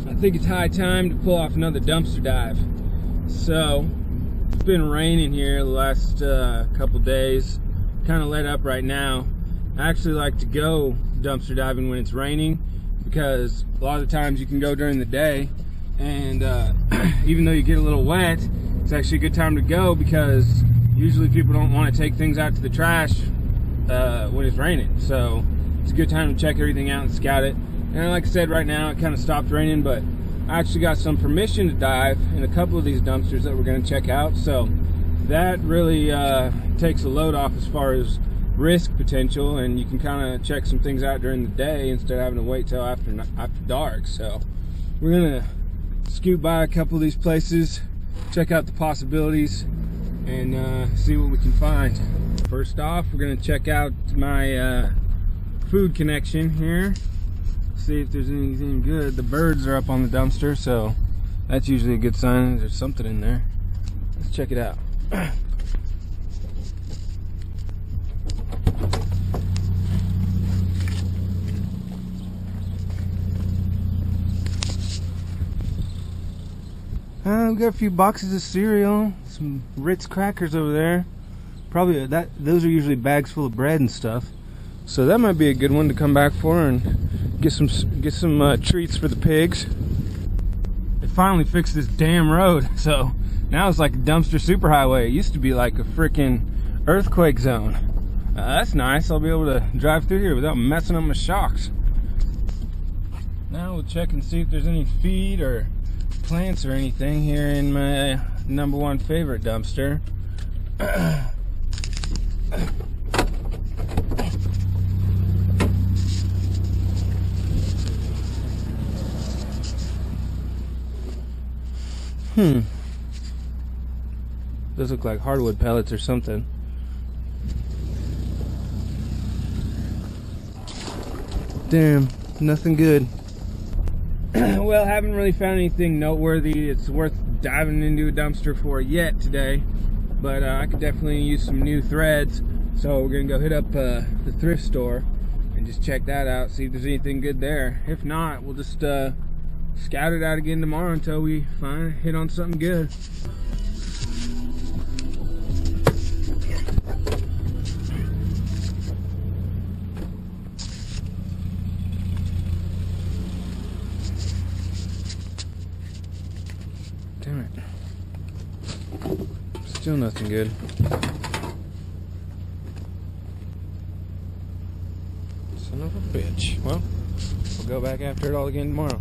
I think it's high time to pull off another dumpster dive. So, it's been raining here the last couple days. Kind of let up right now. I actually like to go dumpster diving when it's raining because a lot of the times you can go during the day and even though you get a little wet, it's actually a good time to go because usually people don't want to take things out to the trash when it's raining. So it's a good time to check everything out and scout it. And like I said, right now it kind of stopped raining, but I actually got some permission to dive in a couple of these dumpsters that we're going to check out. So that really takes a load off as far as risk potential, and you can kind of check some things out during the day instead of having to wait till after dark. So we're going to scoot by a couple of these places, check out the possibilities, and see what we can find. First off, we're going to check out my food connection here. See if there's anything good. The birds are up on the dumpster, so that's usually a good sign there's something in there. Let's check it out. We've got a few boxes of cereal, some Ritz crackers over there. Probably those are usually bags full of bread and stuff. So that might be a good one to come back for and get some treats for the pigs. They finally fixed this damn road, so now it's like a dumpster superhighway. It used to be like a freaking earthquake zone. That's nice. I'll be able to drive through here without messing up my shocks. Now we'll check and see if there's any feed or plants or anything here in my #1 favorite dumpster. Those look like hardwood pellets or something. Damn, nothing good. Well, haven't really found anything noteworthy it's worth diving into a dumpster for yet today, but I could definitely use some new threads, so we're gonna go hit up the thrift store and just check that out, see if there's anything good there. If not, we'll just scout it out again tomorrow until we hit on something good. Damn it. Still nothing good. Son of a bitch. Well, we'll go back after it all again tomorrow.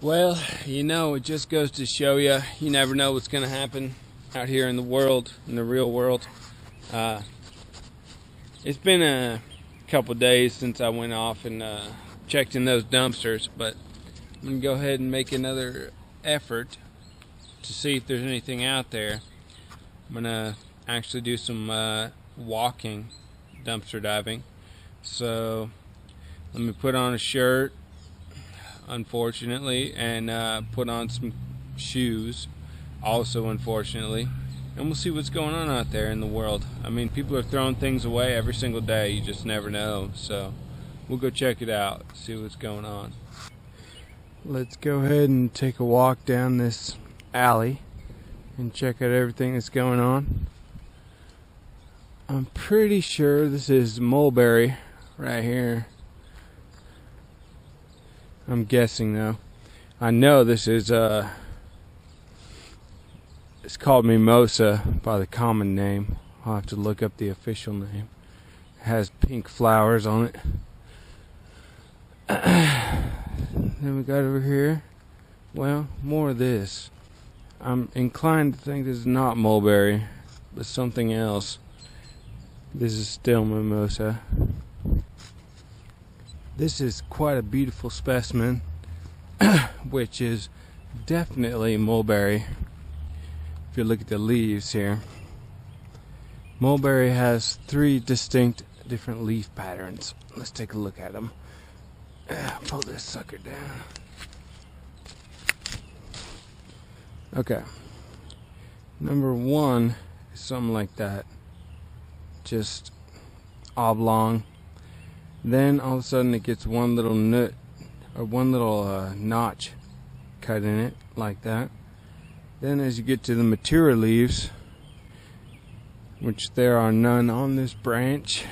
Well, you know, it just goes to show you never know what's going to happen out here in the world, in the real world. It's been a couple days since I went off and checked in those dumpsters, but I'm going to go ahead and make another effort to see if there's anything out there. I'm going to actually do some walking dumpster diving. So let me put on a shirt, unfortunately, and put on some shoes, also unfortunately, and we'll see what's going on out there in the world. I mean, people are throwing things away every single day. You just never know. So we'll go check it out, see what's going on. Let's go ahead and take a walk down this alley and check out everything that's going on. I'm pretty sure this is mulberry right here. I'm guessing though. I know this is it's called mimosa by the common name. I'll have to look up the official name. It has pink flowers on it. Then we got over here, well, more of this. I'm inclined to think this is not mulberry, but something else. This is still mimosa. This is quite a beautiful specimen, which is definitely mulberry. If you look at the leaves here, mulberry has 3 distinct different leaf patterns. Let's take a look at them. Pull this sucker down. Okay. #1 is something like that. Just oblong. Then all of a sudden it gets one little nut or one little notch cut in it like that. Then as you get to the mature leaves, which there are none on this branch,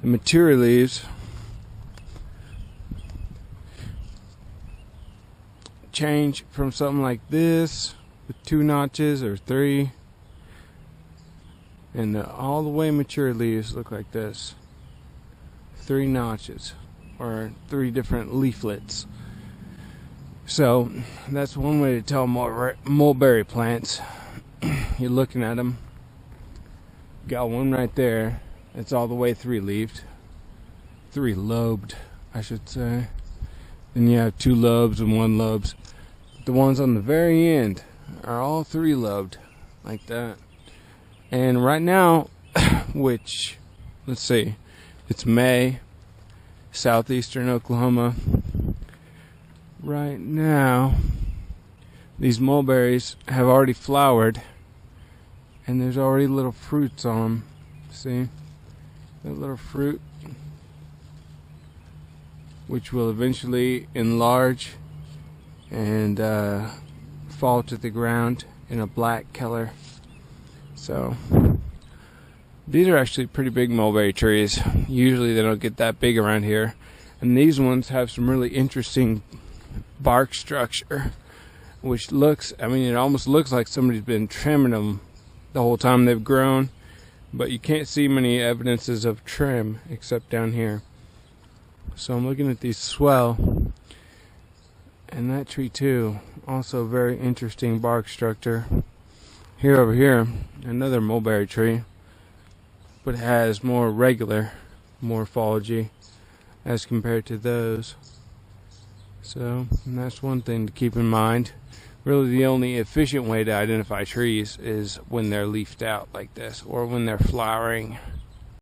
the mature leaves change from something like this with 2 notches or 3, and all the way mature leaves look like this, 3 notches or 3 different leaflets. So that's one way to tell mulberry plants. You're looking at them, got one right there that's all the way 3-leaved, 3-lobed I should say. Then you have 2 lobes and 1 lobes. The ones on the very end are all 3-lobed like that. And right now, which, let's see, it's May, southeastern Oklahoma. Right now, these mulberries have already flowered, and there's already little fruits on them. See, that little fruit, which will eventually enlarge and fall to the ground in a black color. So these are actually pretty big mulberry trees. Usually they don't get that big around here, and these ones have some really interesting bark structure, which looks, I mean, it almost looks like somebody's been trimming them the whole time they've grown, but you can't see many evidences of trim except down here. So I'm looking at these swell, and that tree too, also very interesting bark structure. Here over here, another mulberry tree, but it has more regular morphology as compared to those. So that's one thing to keep in mind. Really the only efficient way to identify trees is when they're leafed out like this, or when they're flowering.